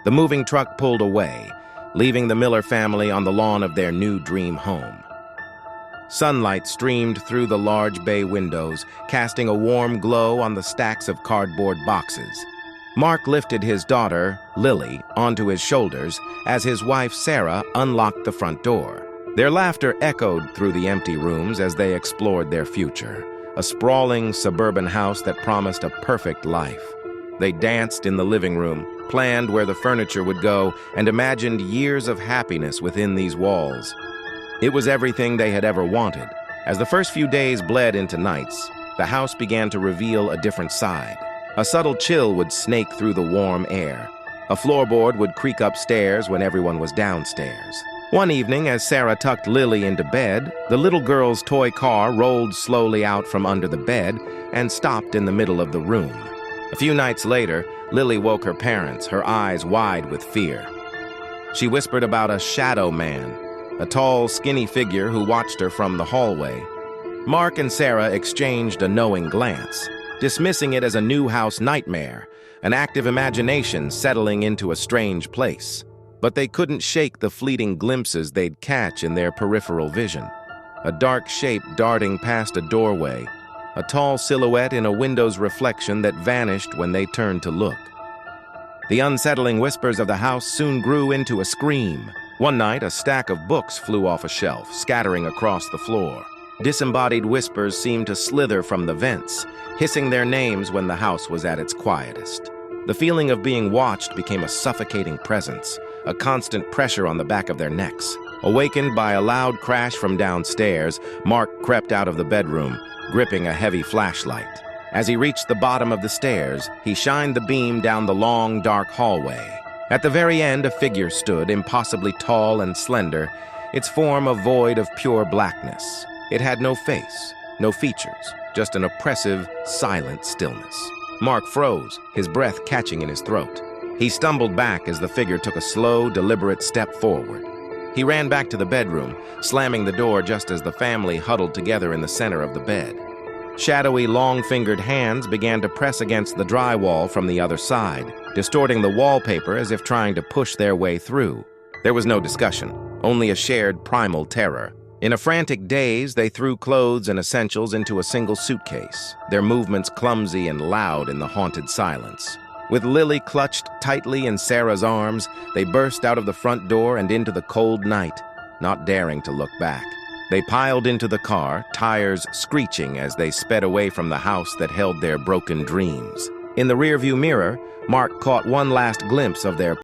The moving truck pulled away, leaving the Miller family on the lawn of their new dream home. Sunlight streamed through the large bay windows, casting a warm glow on the stacks of cardboard boxes. Mark lifted his daughter, Lily, onto his shoulders as his wife, Sarah, unlocked the front door. Their laughter echoed through the empty rooms as they explored their future, a sprawling suburban house that promised a perfect life. They danced in the living room, planned where the furniture would go, and imagined years of happiness within these walls. It was everything they had ever wanted. As the first few days bled into nights, the house began to reveal a different side. A subtle chill would snake through the warm air. A floorboard would creak upstairs when everyone was downstairs. One evening, as Sarah tucked Lily into bed, the little girl's toy car rolled slowly out from under the bed and stopped in the middle of the room. A few nights later, Lily woke her parents, her eyes wide with fear. She whispered about a shadow man, a tall, skinny figure who watched her from the hallway. Mark and Sarah exchanged a knowing glance, dismissing it as a new house nightmare, an active imagination settling into a strange place. But they couldn't shake the fleeting glimpses they'd catch in their peripheral vision. A dark shape darting past a doorway, a tall silhouette in a window's reflection that vanished when they turned to look. The unsettling whispers of the house soon grew into a scream. One night, a stack of books flew off a shelf, scattering across the floor. Disembodied whispers seemed to slither from the vents, hissing their names when the house was at its quietest. The feeling of being watched became a suffocating presence, a constant pressure on the back of their necks. Awakened by a loud crash from downstairs, Mark crept out of the bedroom, gripping a heavy flashlight. As he reached the bottom of the stairs, he shined the beam down the long, dark hallway. At the very end, a figure stood, impossibly tall and slender, its form a void of pure blackness. It had no face, no features, just an oppressive, silent stillness. Mark froze, his breath catching in his throat. He stumbled back as the figure took a slow, deliberate step forward. He ran back to the bedroom, slamming the door just as the family huddled together in the center of the bed. Shadowy, long-fingered hands began to press against the drywall from the other side, distorting the wallpaper as if trying to push their way through. There was no discussion, only a shared primal terror. In a frantic daze, they threw clothes and essentials into a single suitcase, their movements clumsy and loud in the haunted silence. With Lily clutched tightly in Sarah's arms, they burst out of the front door and into the cold night, not daring to look back. They piled into the car, tires screeching as they sped away from the house that held their broken dreams. In the rearview mirror, Mark caught one last glimpse of their